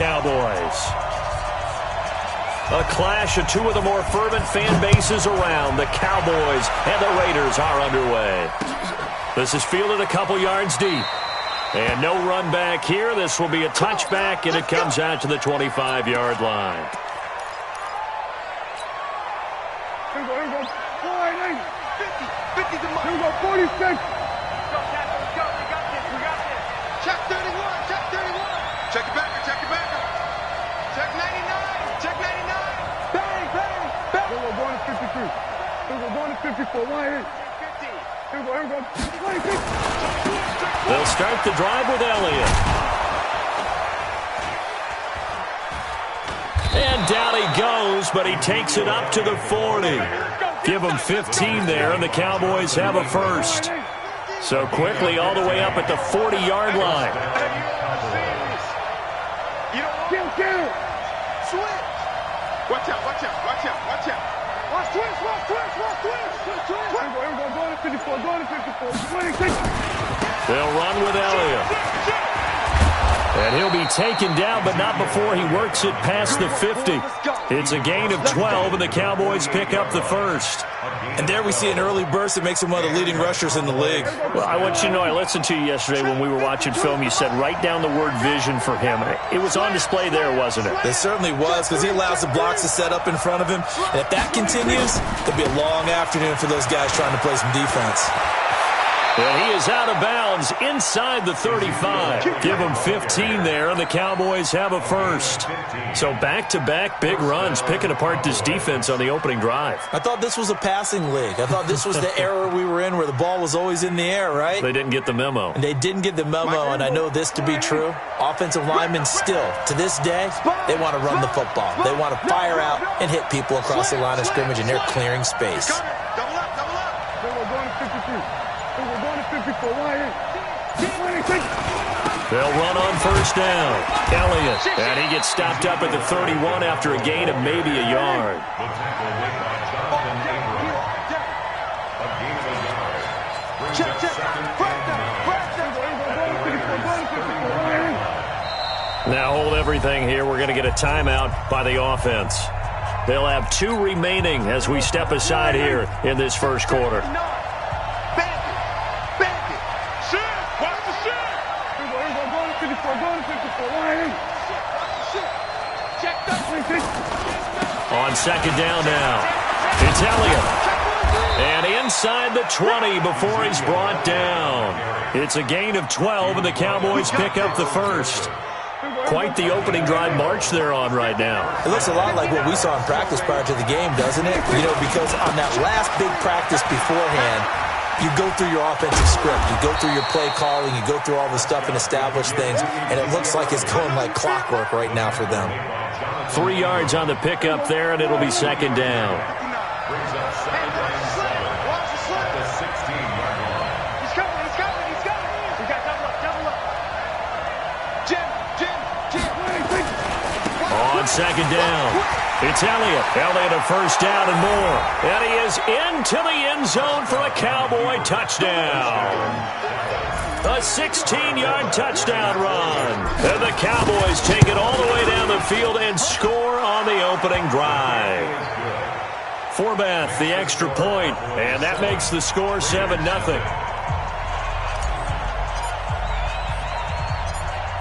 Cowboys. A clash of two of the more fervent fan bases around. The Cowboys and the Raiders are underway. This is fielded a couple yards deep. And no run back here. This will be a touchback, and it comes out to the 25-yard line. Here we go. 50 to 46. Check 31, check 31. Check it back, check it back. Check 99, check 99. Bang, bang, bang. Here we go, going to 53. Here we go, going to 54. 1 hit. 50. Here we go, 26. They'll start the drive with Elliott. And down he goes, but he takes it up to the 40. Give him 15 there, and the Cowboys have a first. So quickly all the way up at the 40-yard line. Switch. Watch out, watch out, watch out, watch out. Watch twist. Here we go, going to 54, going to 54. 26. They'll run with Elliott. And he'll be taken down, but not before he works it past the 50. It's a gain of 12, and the Cowboys pick up the first. And there we see an early burst that makes him one of the leading rushers in the league. Well, I want you to know, I listened to you yesterday when we were watching film. You said write down the word vision for him. It was on display there, wasn't it? It certainly was, because he allows the blocks to set up in front of him. And if that continues, it'll be a long afternoon for those guys trying to play some defense. And he is out of bounds inside the 35. Give him 15 there, and the Cowboys have a first. So back-to-back big runs, picking apart this defense on the opening drive. I thought this was a passing league. I thought this was the era we were in where the ball was always in the air, right? They didn't get the memo. And they didn't get the memo, and I know this to be true. Offensive linemen still, to this day, they want to run the football. They want to fire out and hit people across the line of scrimmage, and they're clearing space. Double up, double up. Here we go, going to 53. Here we go, going to 54. 1 hit. 26. They'll run on first down. Elliott, and he gets stopped up at the 31 after a gain of maybe a yard. Now hold everything here. We're going to get a timeout by the offense. They'll have 2 remaining as we step aside here in this first quarter. On second down now, it's Elliott. And inside the 20 before he's brought down. It's a gain of 12, and the Cowboys pick up the first. Quite the opening drive march they're on right now. It looks a lot like what we saw in practice prior to the game, doesn't it? You know, because on that last big practice beforehand, you go through your offensive script, you go through your play calling, you go through all the stuff and establish things, and it looks like it's going like clockwork right now for them. 3 yards on the pickup there, and it'll be second down. On second down, it's Elliott. Elliott a first down and more. And he is into the end zone for a Cowboy touchdown. A 16-yard touchdown run. And the Cowboys take it all the way down the field and score on the opening drive. Forbath, the extra point, and that makes the score 7-0.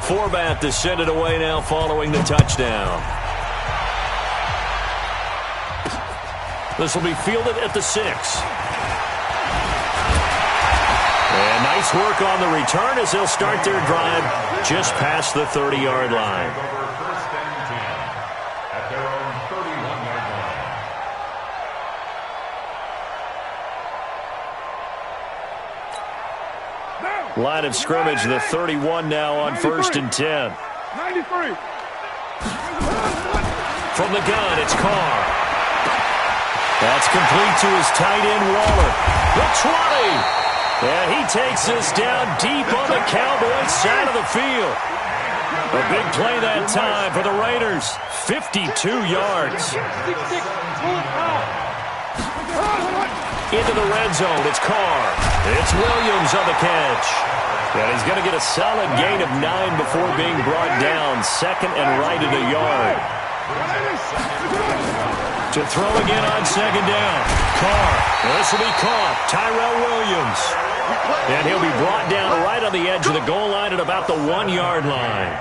Forbath to send it away now following the touchdown. This will be fielded at the 6. And nice work on the return as they'll start their drive just past the 30-yard line. Line of scrimmage, the 31 now on 1st and 10. 93. From the gun, it's Carr. That's complete to his tight end, Waller. The 20. And he takes this down deep on the Cowboys side of the field. A big play that time for the Raiders. 52 yards. Into the red zone, it's Carr. It's Williams on the catch. And he's going to get a solid gain of 9 before being brought down. Second and right at a yard. To throw again on second down. Carr. This will be caught. Tyrell Williams. And he'll be brought down right on the edge of the goal line at about the 1-yard line.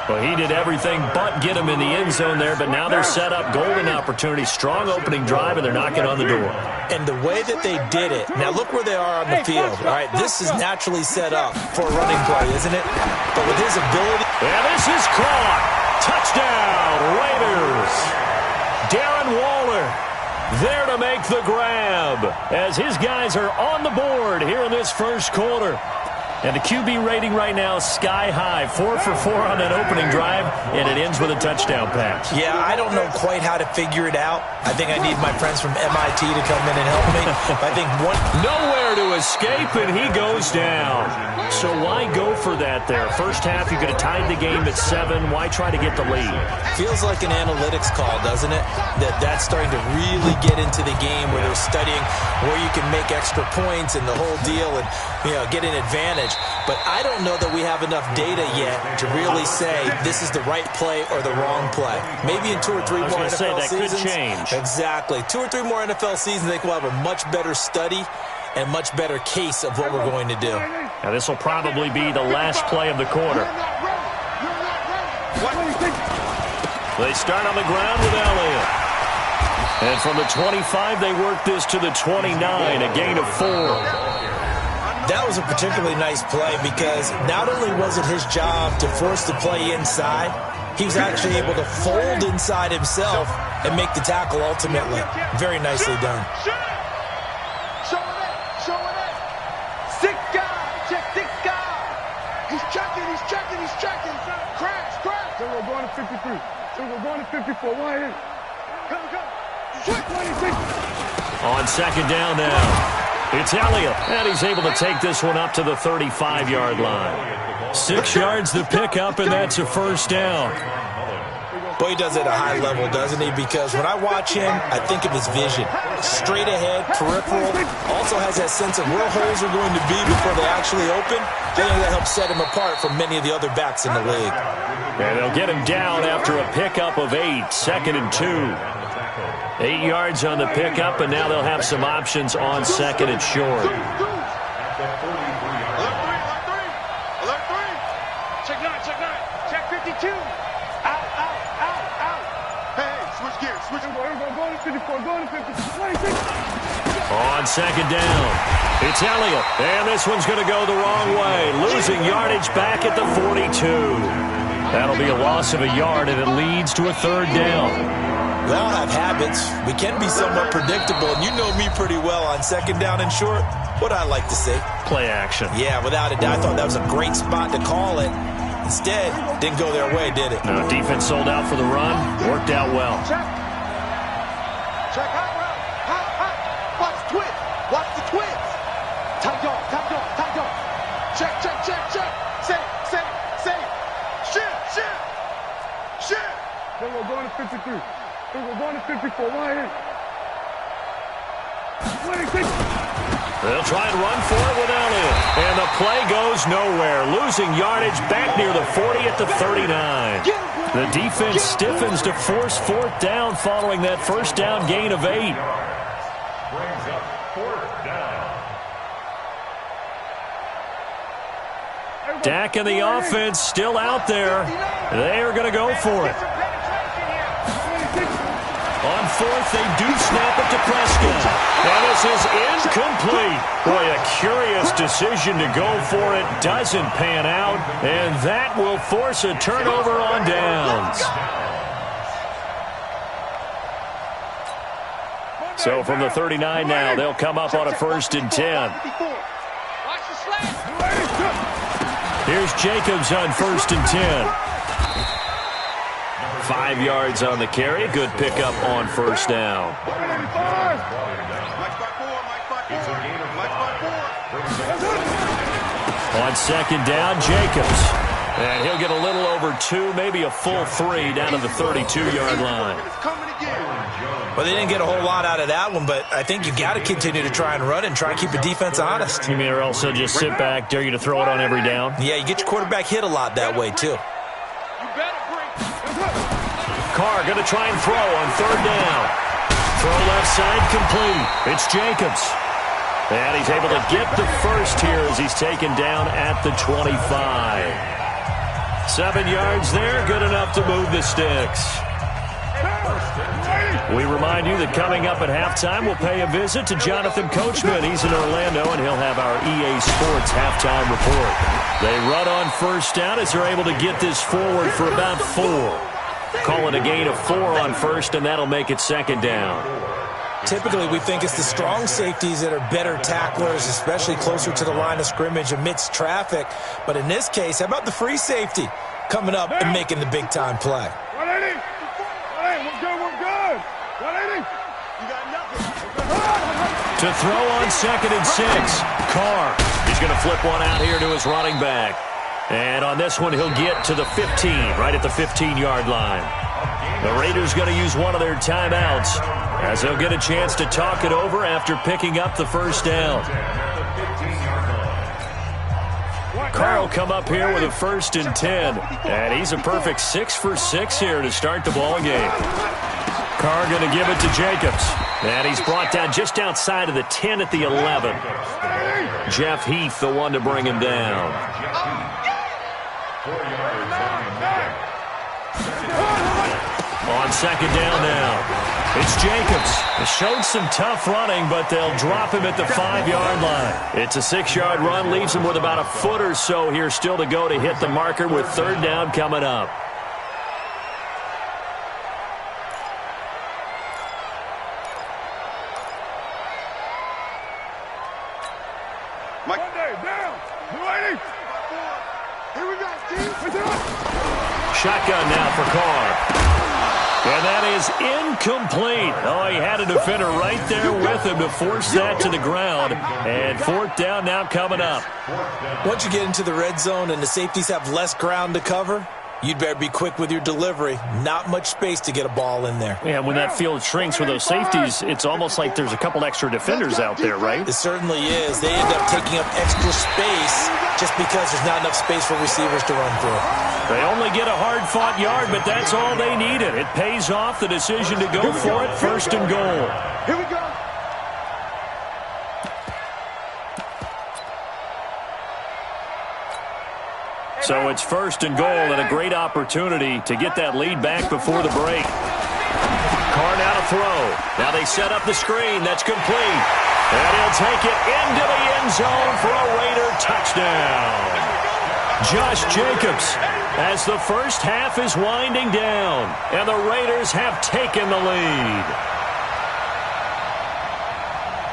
Well, he did everything but get him in the end zone there, but now they're set up. Golden opportunity, strong opening drive, and they're knocking on the door. And the way that they did it, now look where they are on the field. All right, this is naturally set up for a running play, isn't it? But with his ability. And this is caught. Touchdown, Raiders. Darren Waller there to make the grab as his guys are on the board here in this first quarter. And the QB rating right now is sky high. 4 for 4 on that opening drive, and it ends with a touchdown pass. Yeah, I don't know quite how to figure it out. I think I need my friends from MIT to come in and help me. I think nowhere to escape, and he goes down. So why go for that there? First half, you could have tied the game at 7. Why try to get the lead? Feels like an analytics call, doesn't it? That's starting to really get into the game where they're studying where you can make extra points and the whole deal and, get an advantage. But I don't know that we have enough data yet to really say this is the right play or the wrong play. Maybe in 2 or 3 more NFL seasons. Could change. Exactly. 2 or 3 more NFL seasons, I think we'll have a much better study and much better case of what we're going to do. Now this will probably be the last play of the quarter. They start on the ground with Elliott. And from the 25, they work this to the 29, a gain of 4. That was a particularly nice play because not only was it his job to force the play inside, he was actually able to fold inside himself and make the tackle ultimately. Very nicely done. Show it. 6 guys. Check 6 guys. He's checking. Crash. So we're going to 53. So we're going to 54. Why is it? Come. Switch 26. On second down now. It's Elliott, and he's able to take this one up to the 35-yard line. 6 yards the pickup, and that's a first down. Boy, he does it at a high level, doesn't he? Because when I watch him, I think of his vision. Straight ahead, peripheral. Also has that sense of where holes are going to be before they actually open. I think that helps set him apart from many of the other backs in the league. And they'll get him down after a pickup of 8, second and 2. 8 yards on the pickup, and now they'll have some options on second and short. Alert 3. Check 9. Check 52. Out. Hey, switch gears. Go to 54. Go to 56. On second down, it's Elliott, and this one's going to go the wrong way, losing yardage back at the 42. That'll be a loss of a yard, and it leads to a third down. We all have habits. We can be somewhat predictable, and you know me pretty well on second down and short. What I like to say? Play action. Yeah, without a doubt. I thought that was a great spot to call it. Instead, didn't go their way, did it? No, defense sold out for the run. Worked out well. Check out. Watch the twist. Tight dog. Check. Say. Shit. So we're going to 53. So we're going to 54. Why is it? 26. They'll try and run for it with Elliott. And the play goes nowhere. Losing yardage back near the 40 at the 39. The defense stiffens to force 4th down following that first down gain of 8. Brings up 4th down. Dak and the offense still out there. They are going to go for it. On 4th, they do snap it to Prescott. And this is incomplete. Boy, a curious decision to go for it. Doesn't pan out. And that will force a turnover on downs. So from the 39 now, they'll come up on a 1st and 10. Here's Jacobs on 1st and 10. 5 yards on the carry. Good pickup on 1st down. On 2nd down, Jacobs. And he'll get a little over 2, maybe a full 3 down to the 32-yard line. Well, they didn't get a whole lot out of that one, but I think you got to continue to try and run and try and keep the defense honest. You mean or also just sit back, dare you to throw it on every down? Yeah, you get your quarterback hit a lot that way, too. Carr going to try and throw on 3rd down. Throw left side complete. It's Jacobs. And he's able to get the first here as he's taken down at the 25. 7 yards there, good enough to move the sticks. We remind you that coming up at halftime, we'll pay a visit to Jonathan Coachman. He's in Orlando, and he'll have our EA Sports halftime report. They run on 1st down as they're able to get this forward for about 4. Call it a gain of 4 on 1st, and that'll make it 2nd down. Typically, we think it's the strong safeties that are better tacklers, especially closer to the line of scrimmage amidst traffic. But in this case, how about the free safety coming up and making the big-time play? 180. 180. We're good. 180. You got nothing. To throw on 2nd and 6. Carr. He's going to flip one out here to his running back. And on this one, he'll get to the 15, right at the 15-yard line. The Raiders going to use one of their timeouts as they'll get a chance to talk it over after picking up the 1st down. Carr will come up here with a 1st and 10, and he's a perfect 6 for 6 here to start the ball game. Carr going to give it to Jacobs, and he's brought down just outside of the 10 at the 11. Jeff Heath, the one to bring him down. On 2nd down now, it's Jacobs. They showed some tough running, but they'll drop him at the 5-yard line. It's a 6-yard run, leaves him with about a foot or so here still to go to hit the marker with 3rd down coming up. Shotgun now for Carr. And that is incomplete. Oh, he had a defender right there with him to force that to the ground. And 4th down now coming up. Once you get into the red zone and the safeties have less ground to cover, you'd better be quick with your delivery. Not much space to get a ball in there. Yeah, when that field shrinks with those safeties, it's almost like there's a couple extra defenders out there, right? It certainly is. They end up taking up extra space just because there's not enough space for receivers to run through. They only get a hard-fought yard, but that's all they needed. It pays off the decision to go for it, 1st and goal. Here we go. So it's 1st and goal and a great opportunity to get that lead back before the break. Carr now to throw. Now they set up the screen. That's complete. And he'll take it into the end zone for a Raider touchdown. Josh Jacobs, as the 1st half is winding down, and the Raiders have taken the lead.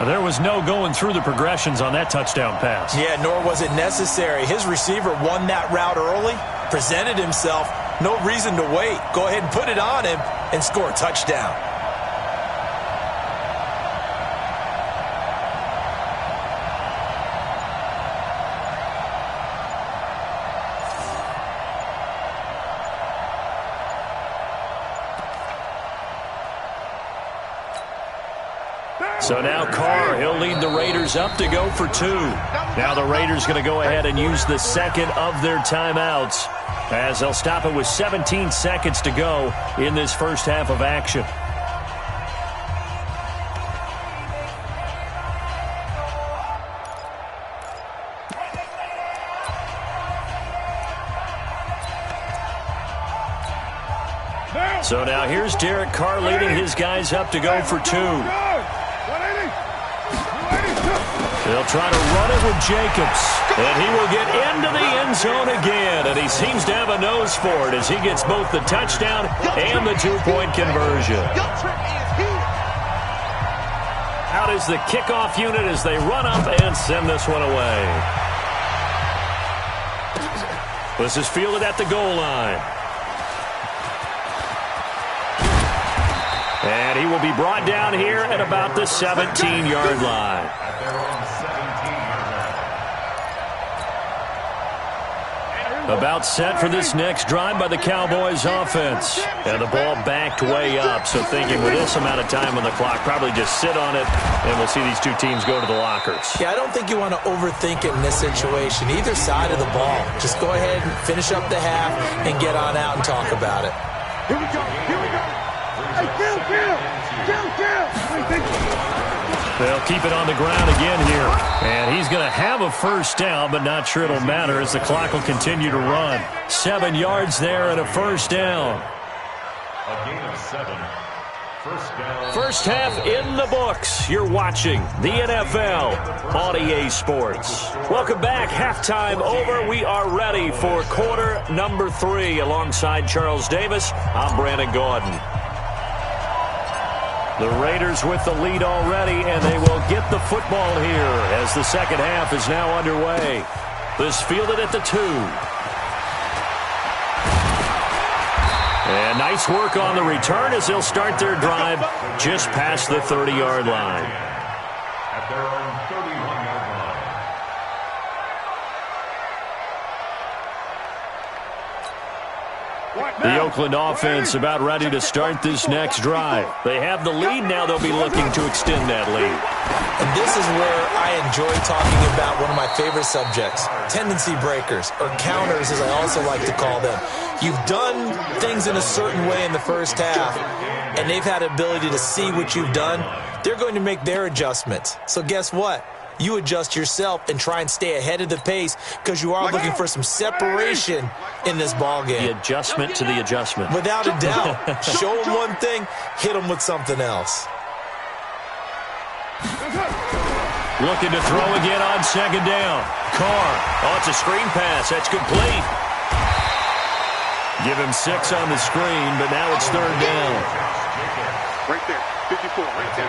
There was no going through the progressions on that touchdown pass. Yeah, nor was it necessary. His receiver won that route early, presented himself, no reason to wait. Go ahead and put it on him and score a touchdown. So now Carr, he'll lead the Raiders up to go for 2. Now the Raiders going to go ahead and use the 2nd of their timeouts as they'll stop it with 17 seconds to go in this 1st half of action. So now here's Derek Carr leading his guys up to go for 2. They'll try to run it with Jacobs, and he will get into the end zone again, and he seems to have a nose for it as he gets both the touchdown and the 2-point conversion. Out is the kickoff unit as they run up and send this one away. This is fielded at the goal line. And he will be brought down here at about the 17-yard line. About set for this next drive by the Cowboys offense. And the ball backed way up, so thinking with this amount of time on the clock, probably just sit on it, and we'll see these two teams go to the lockers. Yeah, I don't think you want to overthink it in this situation. Either side of the ball. Just go ahead and finish up the half and get on out and talk about it. Here we go. Here we go. Hey, kill. They'll keep it on the ground again here. And he's going to have a first down, but not sure it'll matter as the clock will continue to run. 7 yards there and a first down. A gain of 7. First down. First half in the books. You're watching the NFL on EA Sports. Welcome back. Halftime over. We are ready for quarter number 3. Alongside Charles Davis, I'm Brandon Gaudin. The Raiders with the lead already, and they will get the football here as the second half is now underway. This fielded at the 2. And nice work on the return as they'll start their drive just past the 30-yard line. At their own 31-yard line. The Oakland offense about ready to start this next drive. They have the lead now. They'll be looking to extend that lead. And this is where I enjoy talking about one of my favorite subjects, tendency breakers, or counters as I also like to call them. You've done things in a certain way in the first half, and they've had the ability to see what you've done. They're going to make their adjustments. So guess what? You adjust yourself and try and stay ahead of the pace because you are looking for some separation in this ball game. The adjustment to the adjustment. Without a doubt. Show them one thing, hit them with something else. Looking to throw again on second down. Carr. Oh, it's a screen pass. That's complete. Give him 6 on the screen, but now it's third down. Right there. 54. Right there.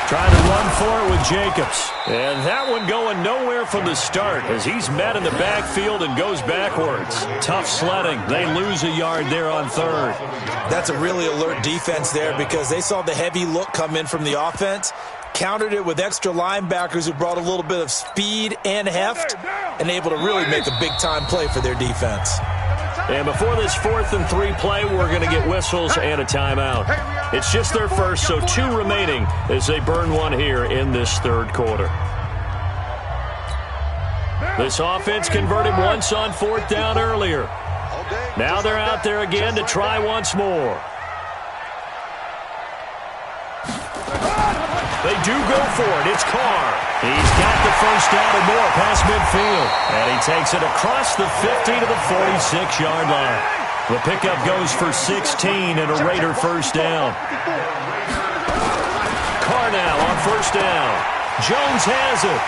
Trying to run for it with Jacobs. And that one going nowhere from the start as he's met in the backfield and goes backwards. Tough sledding. They lose a yard there on third. That's a really alert defense there because they saw the heavy look come in from the offense, countered it with extra linebackers who brought a little bit of speed and heft, and able to really make a big-time play for their defense. And before this 4th and 3 play, we're going to get whistles and a timeout. It's just their first, so 2 remaining as they burn one here in this third quarter. This offense converted once on 4th down earlier. Now they're out there again to try once more. They do go for it. It's Carr. He's got the first down and more past midfield. And he takes it across the 50 to the 46-yard line. The pickup goes for 16 and a Raider first down. Carr now on first down. Jones has it.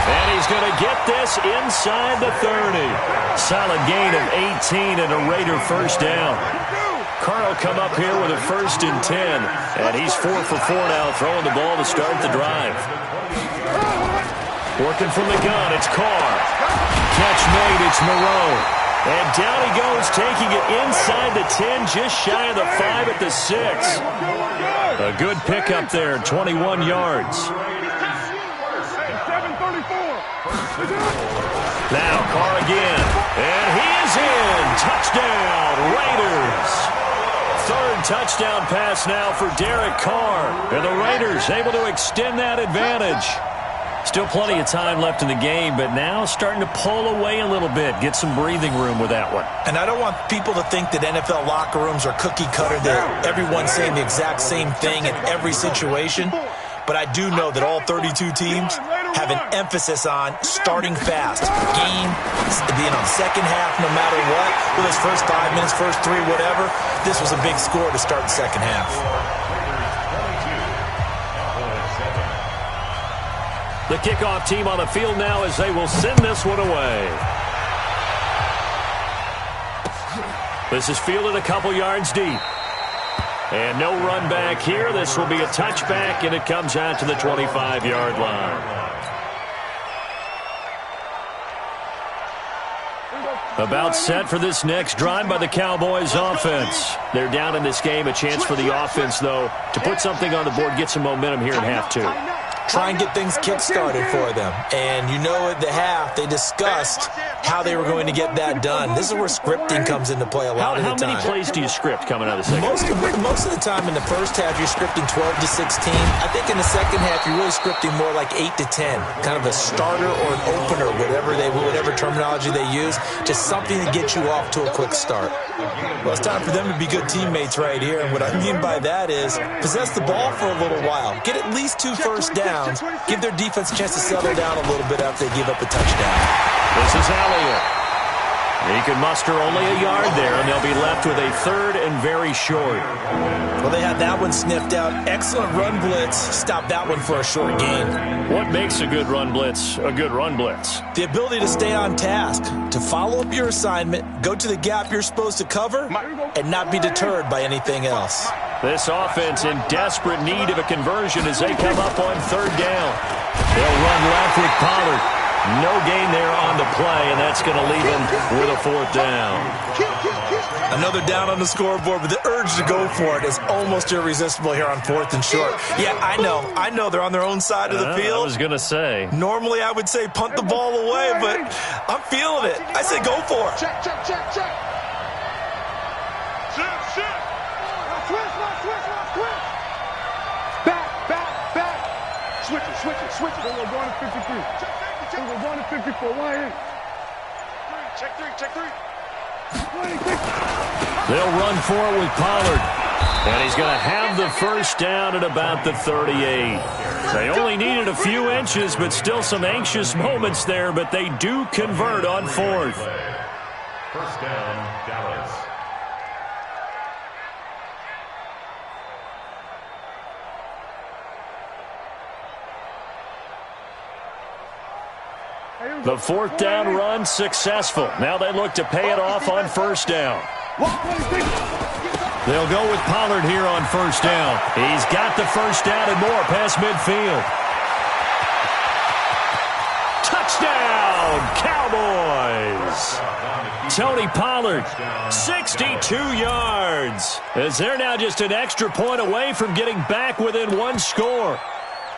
And he's going to get this inside the 30. Solid gain of 18 and a Raider first down. Carr will come up here with a 1st and 10. And he's 4 for 4 now, throwing the ball to start the drive. Working from the gun, it's Carr. Catch made, it's Moreau. And down he goes, taking it inside the 10, just shy of the 5 at the 6. A good pickup there, 21 yards. Now Carr again, and he is in. Touchdown, Raiders. 3rd touchdown pass now for Derek Carr. And the Raiders able to extend that advantage. Still plenty of time left in the game, but now starting to pull away a little bit, get some breathing room with that one. And I don't want people to think that NFL locker rooms are cookie cutter, that everyone's saying the exact same thing in every situation. But I do know that all 32 teams have an emphasis on starting fast. Game, being on second half no matter what. Whether it's first 5 minutes, first 3, whatever. This was a big score to start the second half. The kickoff team on the field now as they will send this one away. This is fielded a couple yards deep. And no run back here. This will be a touchback, and it comes out to the 25-yard line. About set for this next drive by the Cowboys offense. They're down in this game. A chance for the offense, though, to put something on the board, get some momentum here in half 2. try and get things kick-started for them. And you know at the half, they discussed how they were going to get that done. This is where scripting comes into play a lot of the time. How many plays do you script coming out of the second half? Most of the time in the first half, you're scripting 12 to 16. I think in the second half, you're really scripting more like 8 to 10. Kind of a starter or an opener, whatever terminology they use. Just something to get you off to a quick start. Well, it's time for them to be good teammates right here. And what I mean by that is possess the ball for a little while. Get at least 2 first downs. Give their defense a chance to settle down a little bit after they give up a touchdown. This is Elliott. He can muster only a yard there, and they'll be left with a third and very short. Well, they had that one sniffed out. Excellent run blitz. Stop that one for a short gain. What makes a good run blitz a good run blitz? The ability to stay on task, to follow up your assignment, go to the gap you're supposed to cover, and not be deterred by anything else. This offense in desperate need of a conversion as they come up on third down. They'll run left with Pollard. No gain there on the play, and that's going to leave them with a fourth down. Another down on the scoreboard, but the urge to go for it is almost irresistible here on fourth and short. Yeah, I know they're on their own side of the field. I was going to say. Normally I would say punt the ball away, but I'm feeling it. I say go for it. Check. Sit. Back. Switch it. We're going to 53. We're going to 54. Why in? Check three. They'll run for it with Pollard. And he's going to have the first down at about the 38. They only needed a few inches, but still some anxious moments there, but they do convert on fourth. First down, Dallas. The fourth down run successful. Now they look to pay it off on first down. They'll go with Pollard here on first down. He's got the first down and more past midfield. Touchdown, Cowboys! Tony Pollard, 62 yards. As they're now just an extra point away from getting back within one score.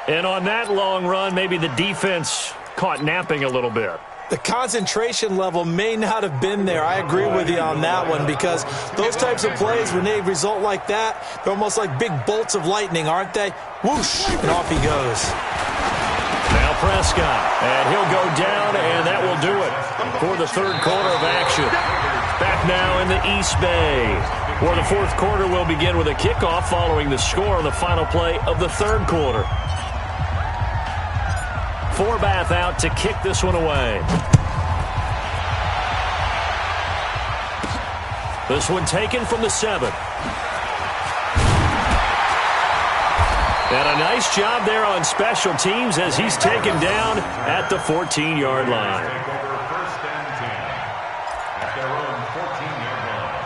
And on that long run, maybe the defense caught napping a little bit. The concentration level may not have been there. I agree with you on that one because those types of plays, when they result like that, they're almost like big bolts of lightning, aren't they? Whoosh, and off he goes. Now Prescott, and he'll go down, and that will do it for the third quarter of action. Back now in the East Bay, where the fourth quarter will begin with a kickoff following the score on the final play of the third quarter. Forbath out to kick this one away. This one taken from the 7. And a nice job there on special teams as he's taken down at the 14-yard line. First and 10 at their own 14-yard line.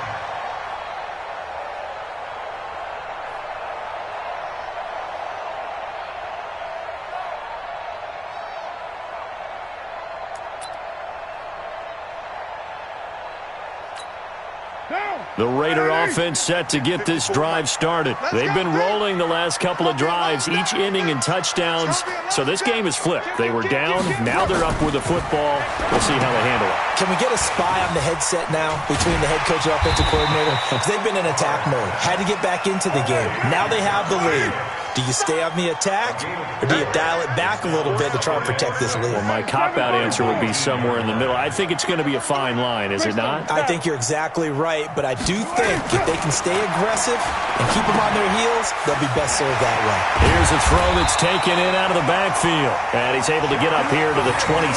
The Raider offense set to get this drive started. They've been rolling the last couple of drives, each ending in touchdowns. So this game is flipped. They were down. Now they're up with the football. We'll see how they handle it. Can we get a spy on the headset now between the head coach and offensive coordinator? Because they've been in attack mode. Had to get back into the game. Now they have the lead. Do you stay on the attack, or do you dial it back a little bit to try and protect this lead? Well, my cop-out answer would be somewhere in the middle. I think it's going to be a fine line, is it not? I think you're exactly right, but I do think if they can stay aggressive and keep them on their heels, they'll be best served that way. Here's a throw that's taken in out of the backfield, and he's able to get up here to the 26.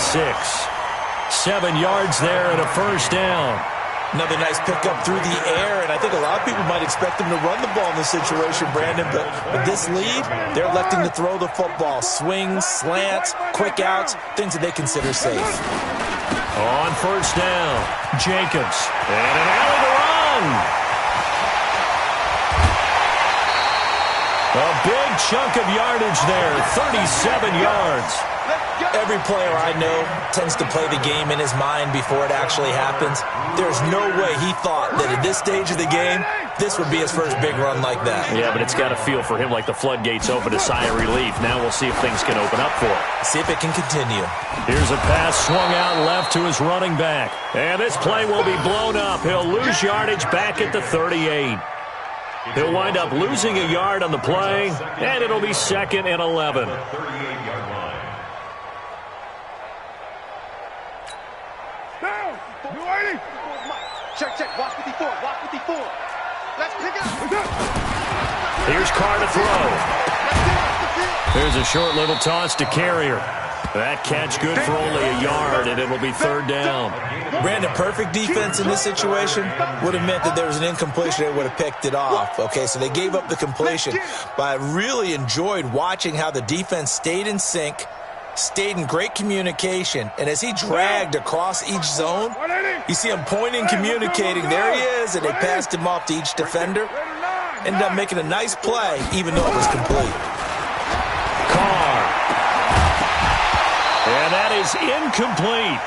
7 yards there and a first down. Another nice pickup through the air, and I think a lot of people might expect them to run the ball in this situation, Brandon, but with this lead, they're electing to throw the football. Swings, slants, quick outs, things that they consider safe. On first down, Jacobs, and an alley to run. A big chunk of yardage there, 37 yards. Every player I know tends to play the game in his mind before it actually happens. There's no way he thought that at this stage of the game, this would be his first big run like that. Yeah, but it's got to feel for him like the floodgates open, a sigh of relief. Now we'll see if things can open up for him. See if it can continue. Here's a pass swung out left to his running back. And this play will be blown up. He'll lose yardage back at the 38. He'll wind up losing a yard on the play, and it'll be 2nd and 11. Down. You ready? Check. Watch 54. Watch 54. Let's pick up. Here's Carr to throw. Let's get off the field. There's a short little toss to Carrier. That catch good for only a yard, and it'll be 3rd down. Brandon, perfect defense in this situation would have meant that there was an incompletion. They would have picked it off. Okay, so they gave up the completion. But I really enjoyed watching how the defense stayed in sync, stayed in great communication, and as he dragged across each zone, you see him pointing, communicating. There he is, and they passed him off to each defender. Ended up making a nice play, even though it was complete. Carr. And that is incomplete.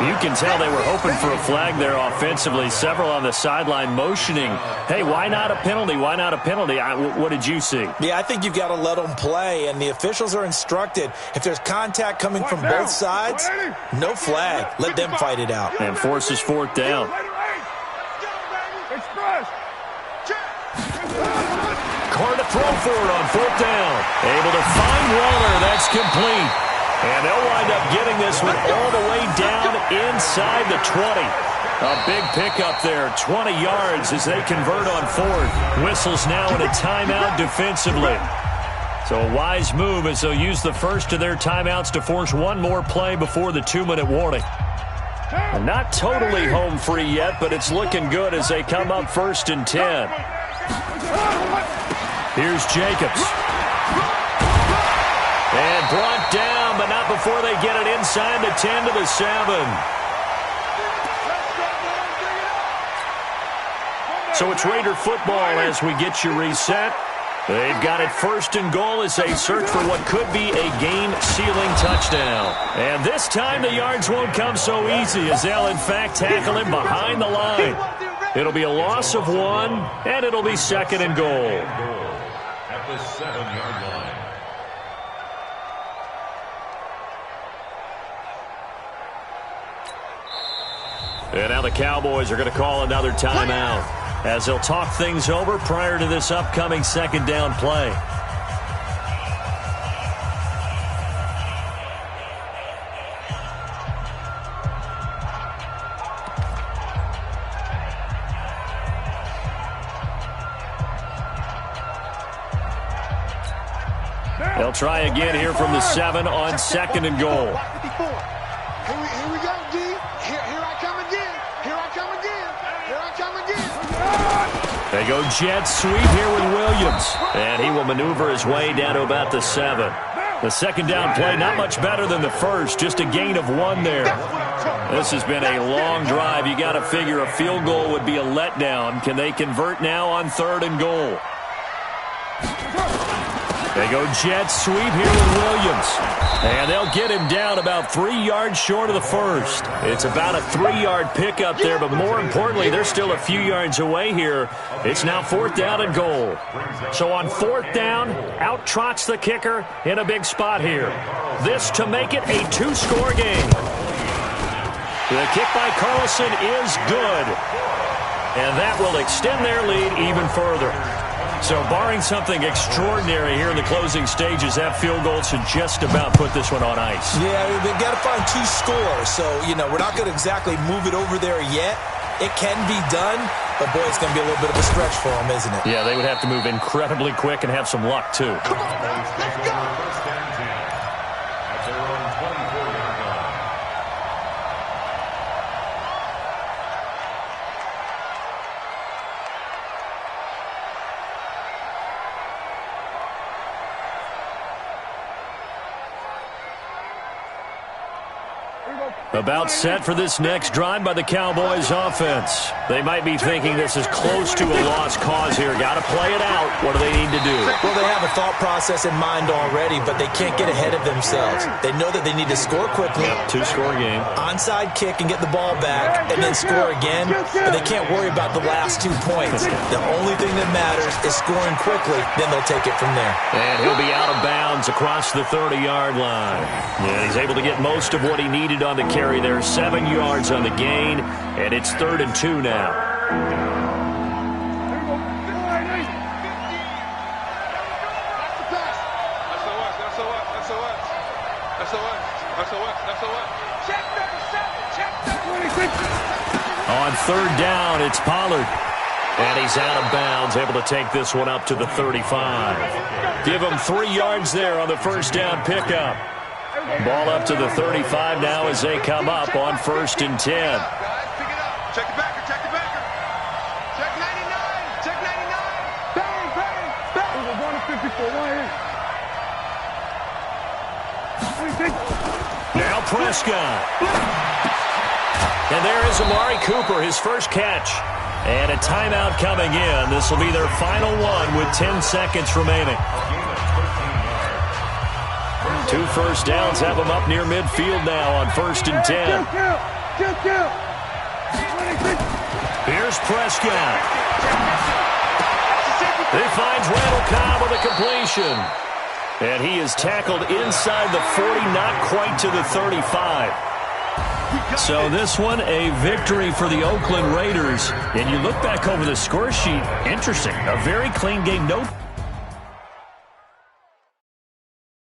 You can tell they were hoping for a flag there offensively. Several on the sideline motioning, hey, why not a penalty? Why not a penalty? What did you see? Yeah, I think you've got to let them play, and the officials are instructed, if there's contact coming from both sides, no flag. Let them fight it out. And forces 4th down. Express. Carr to throw for it on 4th down. Able to find Waller. That's complete. And they'll wind up getting this one all the way down inside the 20. A big pickup there, 20 yards as they convert on 4th. Whistles now in a timeout defensively. So a wise move as they'll use the first of their timeouts to force one more play before the 2-minute warning. And not totally home free yet, but it's looking good as they come up 1st and 10. Here's Jacobs. And brought down, but not before they get it inside the 10 to the 7. So it's Raider football as we get you reset. They've got it 1st and goal as they search for what could be a game-sealing touchdown. And this time the yards won't come so easy as they'll in fact tackle him behind the line. It'll be a loss of 1, and it'll be 2nd and goal. At the 7-yard line. And now the Cowboys are going to call another timeout as they'll talk things over prior to this upcoming 2nd down play. They'll try again here from the 7 on 2nd and goal. Here we go, D. Here I come again. Here I come again. Here I come again. They go jet sweep here with Williams. And he will maneuver his way down to about the 7. The 2nd down play, not much better than the first. Just a gain of 1 there. This has been a long drive. You got to figure a field goal would be a letdown. Can they convert now on 3rd and goal? They go jet sweep here with Williams. And they'll get him down about 3 yards short of the first. It's about a 3-yard pickup there, but more importantly, they're still a few yards away here. It's now 4th down and goal. So on 4th down, out trots the kicker in a big spot here. This to make it a 2-score game. The kick by Carlson is good. And that will extend their lead even further. So barring something extraordinary here in the closing stages, that field goal should just about put this one on ice. Yeah, they've got to find 2 scores. So, we're not going to exactly move it over there yet. It can be done, but, boy, it's going to be a little bit of a stretch for them, isn't it? Yeah, they would have to move incredibly quick and have some luck, too. Come on, guys. Let's go. At their own 24-yard line. Here we go. About set for this next drive by the Cowboys offense. They might be thinking this is close to a lost cause here. Got to play it out. What do they need to do? Well, they have a thought process in mind already, but they can't get ahead of themselves. They know that they need to score quickly. Two-score game. Onside kick and get the ball back, and then score again. But they can't worry about the last 2 points. The only thing that matters is scoring quickly. Then they'll take it from there. And he'll be out of bounds across the 30-yard line. And he's able to get most of what he needed on the carry there. 7 yards on the gain, and it's 3rd and 2 now. On 3rd down, it's Pollard. And he's out of bounds, able to take this one up to the 35. Give him 3 yards there on the first down pickup. Ball up to the 35 now as they come up on 1st and 10. Check the backer, check the backer. Check 99, check 99. Bang, bang, bang. We're going to 54, Now Prescott. And there is Amari Cooper, his first catch. And a timeout coming in. This will be their final one with 10 seconds remaining. 2 first downs have them up near midfield now on 1st and 10. Here's Prescott. He finds Randall Cobb with a completion. And he is tackled inside the 40, not quite to the 35. So this one, a victory for the Oakland Raiders. And you look back over the score sheet, interesting. A very clean game. No